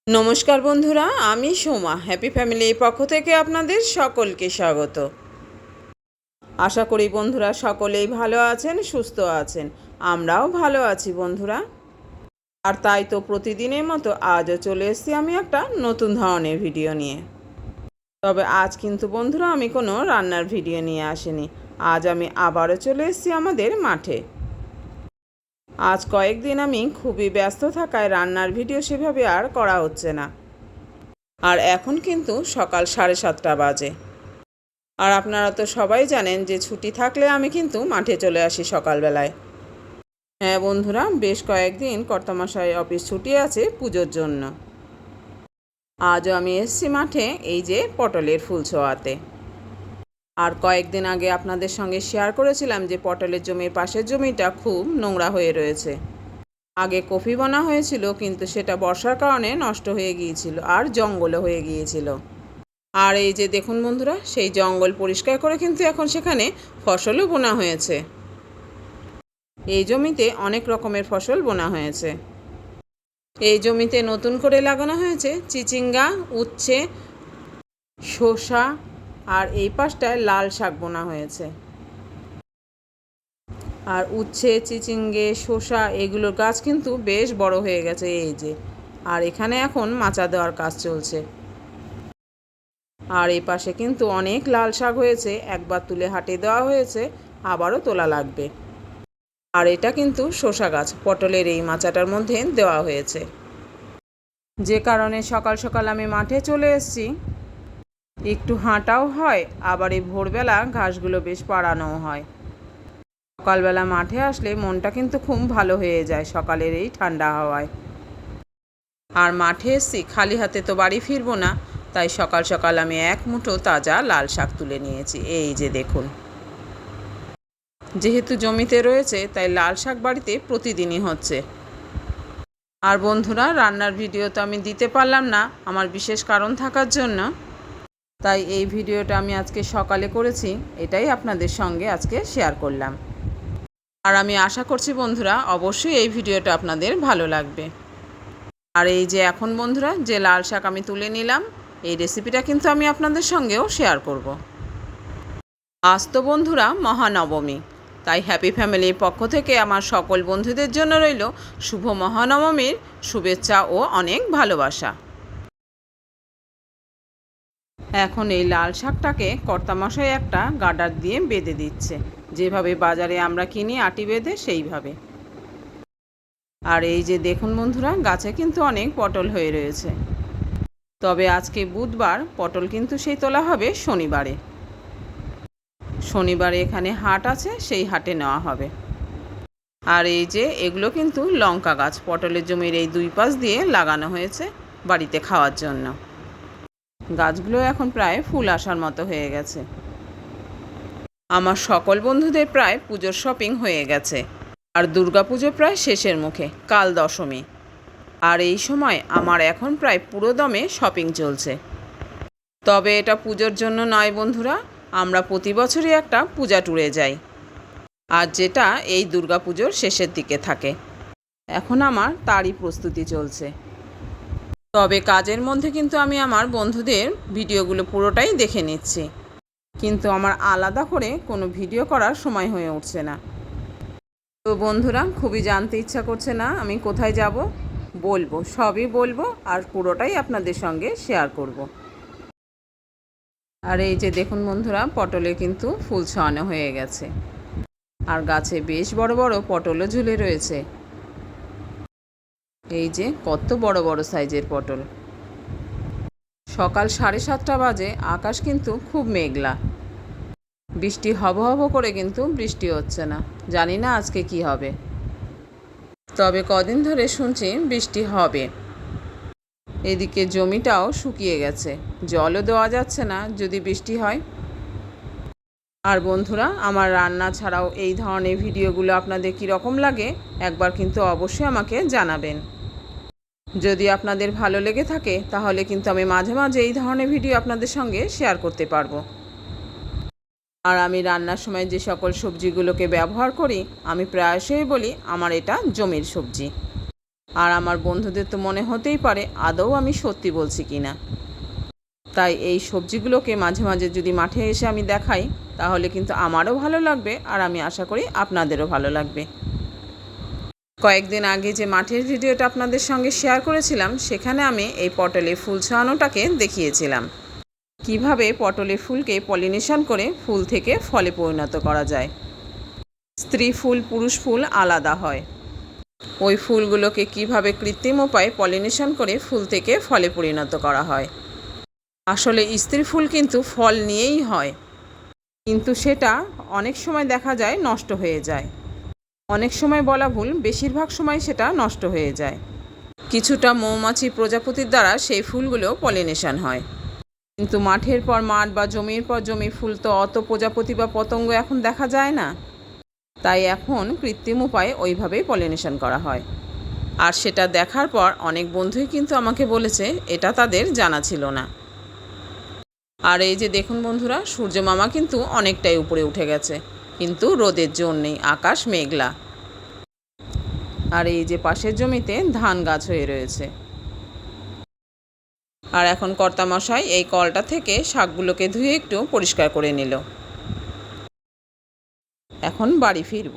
নমস্কার বন্ধুরা, আমি সোমা হ্যাপি ফ্যামিলির পক্ষ থেকে আপনাদের সকলকে স্বাগত। আশা করি বন্ধুরা সকলেই ভালো আছেন, সুস্থ আছেন। আমরাও ভালো আছি বন্ধুরা। আর তাই তো প্রতিদিনের মতো আজও চলে এসেছি আমি একটা নতুন ধরনের ভিডিও নিয়ে। তবে আজ কিন্তু বন্ধুরা আমি কোনো রান্নার ভিডিও নিয়ে আসিনি। আজ আমি আবারও চলে এসেছি আমাদের মাঠে। আজ কয়েকদিন আমি খুবই ব্যস্ত থাকায় রান্নার ভিডিও সেভাবে আর করা হচ্ছে না। আর এখন কিন্তু সকাল 7:30 বাজে। আর আপনারা তো সবাই জানেন যে ছুটি থাকলে আমি কিন্তু মাঠে চলে আসি সকালবেলায়। হ্যাঁ বন্ধুরা, বেশ কয়েকদিন কর্তামশাই অফিস ছুটি আছে পুজোর জন্য। আজও আমি এসেছি মাঠে এই যে পটলের ফুল ছোঁয়াতে। আর কয়েকদিন আগে আপনাদের সঙ্গে শেয়ার করেছিলাম যে পটলের জমির পাশের জমিটা খুব নোংরা হয়ে রয়েছে। আগে কফি বোনা হয়েছিল, কিন্তু সেটা বর্ষার কারণে নষ্ট হয়ে গিয়েছিল আর জঙ্গলও হয়ে গিয়েছিল। আর এই যে দেখুন বন্ধুরা, সেই জঙ্গল পরিষ্কার করে কিন্তু এখন সেখানে ফসলও বোনা হয়েছে। এই জমিতে অনেক রকমের ফসল বোনা হয়েছে। এই জমিতে নতুন করে লাগানো হয়েছে চিচিঙ্গা, উচ্ছে, শসা, আর এই পাশটায় লাল শাক বোনা হয়েছে। আর উচ্ছে, চিচিঙ্গে, শসা এগুলোর গাছ কিন্তু বেশ বড় হয়ে গেছে এই যে। আর এখানে এখন মাচা দেওয়ার কাজ চলছে। আর এই পাশে কিন্তু অনেক লাল শাক হয়েছে, একবার তুলে হাটে দেওয়া হয়েছে, আবারও তোলা লাগবে। আর এটা কিন্তু শসা গাছ পটলের এই মাচাটার মধ্যে দেওয়া হয়েছে। যে কারণে সকাল সকাল আমি মাঠে চলে এসেছি। একটু হাঁটাও হয়, আবার এই ভোরবেলা ঘাসগুলো বেশ পাড়ানোও হয়। সকালবেলা মাঠে আসলে মনটা কিন্তু খুব ভালো হয়ে যায় সকালের এই ঠান্ডা হাওয়ায়। আর মাঠে এসেছি, খালি হাতে তো বাড়ি ফিরবো না, তাই সকাল সকাল আমি এক মুঠো তাজা লাল শাক তুলে নিয়েছি। এই যে দেখুন, যেহেতু জমিতে রয়েছে তাই লাল শাক বাড়িতে প্রতিদিনই হচ্ছে। আর বন্ধুরা, রান্নার ভিডিও তো আমি দিতে পারলাম না আমার বিশেষ কারণ থাকার জন্য, তাই এই ভিডিওটা আমি আজকে সকালে করেছি, এটাই আপনাদের সঙ্গে আজকে শেয়ার করলাম। আর আমি আশা করছি বন্ধুরা অবশ্যই এই ভিডিওটা আপনাদের ভালো লাগবে। আর এই যে এখন বন্ধুরা যে লাল শাক আমি তুলে নিলাম, এই রেসিপিটা কিন্তু আমি আপনাদের সঙ্গেও শেয়ার করব। আজ তো বন্ধুরা মহানবমী, তাই হ্যাপি ফ্যামিলির পক্ষ থেকে আমার সকল বন্ধুদের জন্য রইল শুভ মহানবমীর শুভেচ্ছা ও অনেক ভালোবাসা। এখন এই লাল শাকটাকে কর্তামশাই একটা গার্ডার দিয়ে বেঁধে দিচ্ছে, যেভাবে বাজারে আমরা কিনি আটি বেঁধে সেইভাবে। আর এই যে দেখুন বন্ধুরা, গাছে কিন্তু অনেক পটল হয়ে রয়েছে। তবে আজকে বুধবার, পটল কিন্তু সেই তোলা হবে শনিবারে। শনিবারে এখানে হাট আছে, সেই হাটে নেওয়া হবে। আর এই যে এগুলো কিন্তু লঙ্কা গাছ, পটলের জমির এই দুই পাশ দিয়ে লাগানো হয়েছে বাড়িতে খাওয়ার জন্য। গাছগুলো এখন প্রায় ফুল আসার মতো হয়ে গেছে। আমার সকল বন্ধুদের প্রায় পুজোর শপিং হয়ে গেছে। আর দুর্গাপুজো প্রায় শেষের মুখে, কাল দশমী। আর এই সময় আমার এখন প্রায় পুরো দমে শপিং চলছে। তবে এটা পুজোর জন্য নয় বন্ধুরা, আমরা প্রতি বছরই একটা পূজা ট্যুরে যাই, আর যেটা এই দুর্গাপুজোর শেষের দিকে থাকে। এখন আমার তারই প্রস্তুতি চলছে। তবে কাজের মধ্যে কিন্তু আমি আমার বন্ধুদের ভিডিওগুলো পুরোটাই দেখে নিচ্ছি, কিন্তু আমার আলাদা করে কোনো ভিডিও করার সময় হয়ে উঠছে না। তো বন্ধুরা, খুবই জানতে ইচ্ছা করছে না আমি কোথায় যাব। বলবো, সবই বলবো, আর পুরোটাই আপনাদের সঙ্গে শেয়ার করব। আর এই যে দেখুন বন্ধুরা, পটলে কিন্তু ফুল ছোঁয়ানো হয়ে গেছে। আর গাছে বেশ বড় বড় পটলও ঝুলে রয়েছে। এই যে কত বড় বড় সাইজের পটল। সকাল 7:30 বাজে, আকাশ কিন্তু খুব মেঘলা। বৃষ্টি হব হব করে, কিন্তু বৃষ্টি হচ্ছে না। জানি না আজকে কি হবে। তবে কদিন ধরে শুনছি বৃষ্টি হবে। এদিকে জমিটাও শুকিয়ে গেছে, জলও দেওয়া যাচ্ছে না যদি বৃষ্টি হয়। আর বন্ধুরা, আমার রান্না ছাড়াও এই ধরনের ভিডিওগুলো আপনাদের কীরকম লাগে একবার কিন্তু অবশ্যই আমাকে জানাবেন। যদি আপনাদের ভালো লেগে থাকে তাহলে কিন্তু আমি মাঝে মাঝে এই ধরনের ভিডিও আপনাদের সঙ্গে শেয়ার করতে পারবো। আর আমি রান্নার সময় যে সকল সবজিগুলোকে ব্যবহার করি, আমি প্রায়শই বলি আমার এটা জমির সবজি। আর আমার বন্ধুদের তো মনে হতেই পারে আদৌ আমি সত্যি বলছি কি না। তাই এই সবজিগুলোকে মাঝে মাঝে যদি মাঠে এসে আমি দেখাই তাহলে কিন্তু আমারও ভালো লাগবে, আর আমি আশা করি আপনাদেরও ভালো লাগবে। কয়েকদিন আগে যে মাঠের ভিডিওটা আপনাদের সঙ্গে শেয়ার করেছিলাম, সেখানে আমি এই পটলে ফুল ছড়ানোটাকে দেখিয়েছিলাম কিভাবে পটলের ফুলকে পলিনেশন করে ফুল থেকে ফলে পরিণত করা যায়। স্ত্রী ফুল পুরুষ ফুল আলাদা হয়। ওই ফুলগুলোকে কিভাবে কৃত্রিম উপায়ে পলিনেশন করে ফুল থেকে ফলে পরিণত করা হয়। আসলে স্ত্রী ফুল কিন্তু ফল নিয়েই হয়, কিন্তু সেটা অনেক সময় দেখা যায় নষ্ট হয়ে যায়। অনেক সময় বলা ভুল, বেশিরভাগ সময় সেটা নষ্ট হয়ে যায়। কিছুটা মৌমাছি প্রজাপতির দ্বারা সেই ফুলগুলো পলিনেশন হয়, কিন্তু মাঠের পর মাঠ বা জমির পর জমি ফুল তো অত প্রজাপতি বা পতঙ্গ এখন দেখা যায় না। তাই এখন কৃত্রিম উপায়ে ওইভাবেই পলিনেশন করা হয়। আর সেটা দেখার পর অনেক বন্ধুই কিন্তু আমাকে বলেছে এটা তাদের জানা ছিল না। আর এই যে দেখুন বন্ধুরা, সূর্য মামা কিন্তু অনেকটাই উপরে উঠে গেছে, কিন্তু রোদের জোর নেই, আকাশ মেঘলা। আর এই যে পাশের জমিতে ধান গাছ হয়ে রয়েছে। আর এখন কর্তামশাই এই কলটা থেকে শাকগুলোকে ধুয়ে একটু পরিষ্কার করে নিল। এখন বাড়ি ফিরব।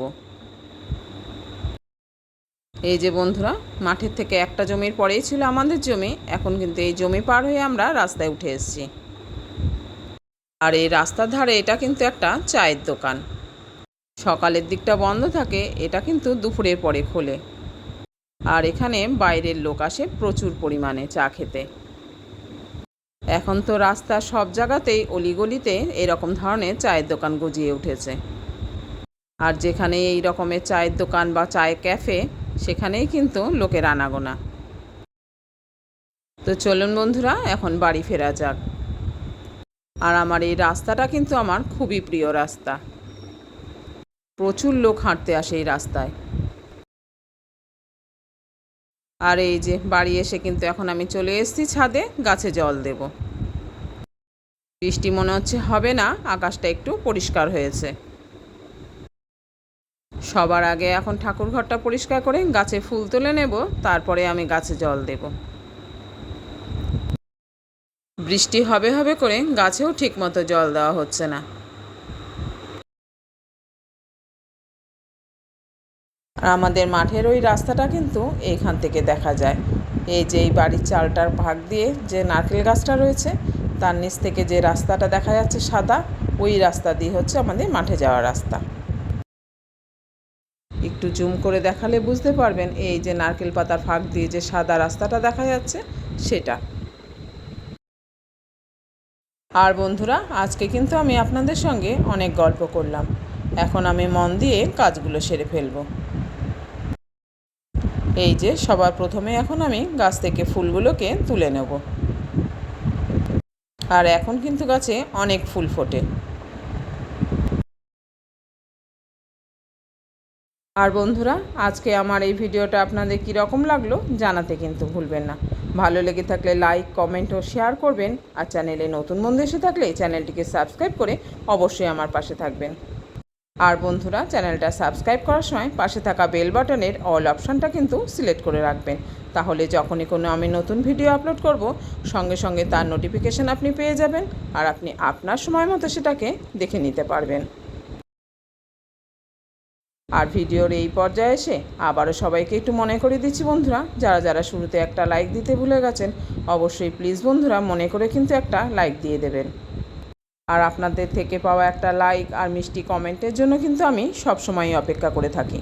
এই যে বন্ধুরা, মাঠের থেকে একটা জমির পরেই ছিল আমাদের জমি, এখন কিন্তু এই জমি পার হয়ে আমরা রাস্তায় উঠে এসেছি। আর এই রাস্তার ধারে এটা কিন্তু একটা চায়ের দোকান। সকালের দিকটা বন্ধ থাকে, এটা কিন্তু দুপুরের পরে খোলে। আর এখানে বাইরের লোক আসে প্রচুর পরিমাণে চা খেতে। এখন তো রাস্তার সব জায়গাতেই অলিগলিতে এরকম ধরনের চায়ের দোকান গজিয়ে উঠেছে। আর যেখানে এই রকমের চায়ের দোকান বা চায়ের ক্যাফে, সেখানেই কিন্তু লোকের আনাগোনা। তো চলুন বন্ধুরা, এখন বাড়ি ফেরা যাক। আর আমার এই রাস্তাটা কিন্তু আমার খুবই প্রিয় রাস্তা। প্রচুর লোক হাঁটতে আসে এই রাস্তায়। আর এই যে বাড়ি এসে কিন্তু এখন আমি চলে এসেছি ছাদে গাছে জল দেব। বৃষ্টি মনে হচ্ছে হবে না, আকাশটা একটু পরিষ্কার হয়েছে। সবার আগে এখন ঠাকুর ঘরটা পরিষ্কার করে গাছে ফুল তুলে নেব, তারপরে আমি গাছে জল দেব। বৃষ্টি হবে হবে করে গাছেও ঠিকমতো জল দেওয়া হচ্ছে না। আর আমাদের মাঠের ওই রাস্তাটা কিন্তু এইখান থেকে দেখা যায়। এই যে এই বাড়ির চালটার ভাগ দিয়ে যে নারকেল গাছটা রয়েছে, তার নিচ থেকে যে রাস্তাটা দেখা যাচ্ছে সাদা, ওই রাস্তা দিয়ে হচ্ছে আমাদের মাঠে যাওয়ার রাস্তা। একটু জুম করে দেখালে বুঝতে পারবেন, এই যে নারকেল পাতার ফাঁক দিয়ে যে সাদা রাস্তাটা দেখা যাচ্ছে সেটা। আর বন্ধুরা, আজকে কিন্তু আমি আপনাদের সঙ্গে অনেক গল্প করলাম। এখন আমি মন দিয়ে কাজগুলো সেরে ফেলবো। এই যে সবার প্রথমে এখন আমি গাছ থেকে ফুলগুলোকে তুলে নেব। আর এখন কিন্তু গাছে অনেক ফুল ফোটে। আর বন্ধুরা, আজকে আমার এই ভিডিওটা আপনাদের কীরকম লাগলো জানাতে কিন্তু ভুলবেন না। ভালো লেগে থাকলে লাইক, কমেন্ট ও শেয়ার করবেন। আর চ্যানেলে নতুন বন্ধু এসে থাকলে চ্যানেলটিকে সাবস্ক্রাইব করে অবশ্যই আমার পাশে থাকবেন। আর বন্ধুরা, চ্যানেলটা সাবস্ক্রাইব করার সময় পাশে থাকা বেল বাটনের অল অপশানটা কিন্তু সিলেক্ট করে রাখবেন। তাহলে যখনই কোনো আমি নতুন ভিডিও আপলোড করব, সঙ্গে সঙ্গে তার নোটিফিকেশান আপনি পেয়ে যাবেন, আর আপনি আপনার সময় মতো সেটাকে দেখে নিতে পারবেন। আর ভিডিওর এই পর্যায়ে এসে আবারও সবাইকে একটু মনে করে দিচ্ছি বন্ধুরা, যারা যারা শুরুতে একটা লাইক দিতে ভুলে গেছেন, অবশ্যই প্লিজ বন্ধুরা মনে করে কিন্তু একটা লাইক দিয়ে দেবেন। আর আপনাদের থেকে পাওয়া একটা লাইক আর মিষ্টি কমেন্টের জন্য কিন্তু আমি সবসময়ই অপেক্ষা করে থাকি।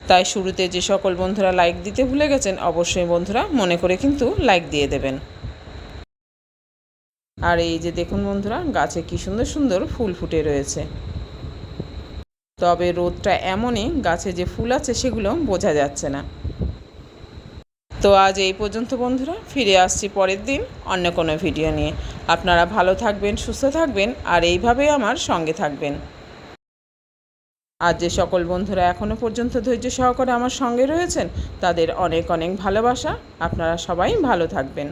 তাই শুরুতে যে সকল বন্ধুরা লাইক দিতে ভুলে গেছেন, অবশ্যই বন্ধুরা মনে করে কিন্তু লাইক দিয়ে দেবেন। আর এই যে দেখুন বন্ধুরা, গাছে কি সুন্দর সুন্দর ফুল ফুটে রয়েছে। তবে রোদটা এমনই, গাছে যে ফুল আছে সেগুলো বোঝা যাচ্ছে না। তো আজ এই পর্যন্ত বন্ধুরা, ফিরে আসছি পরের দিন অন্য কোনো ভিডিও নিয়ে। আপনারা ভালো থাকবেন, সুস্থ থাকবেন, আর এইভাবেই আমার সঙ্গে থাকবেন। আর যে সকল বন্ধুরা এখনও পর্যন্ত ধৈর্য সহকারে আমার সঙ্গে রয়েছেন, তাদের অনেক অনেক ভালোবাসা। আপনারা সবাই ভালো থাকবেন।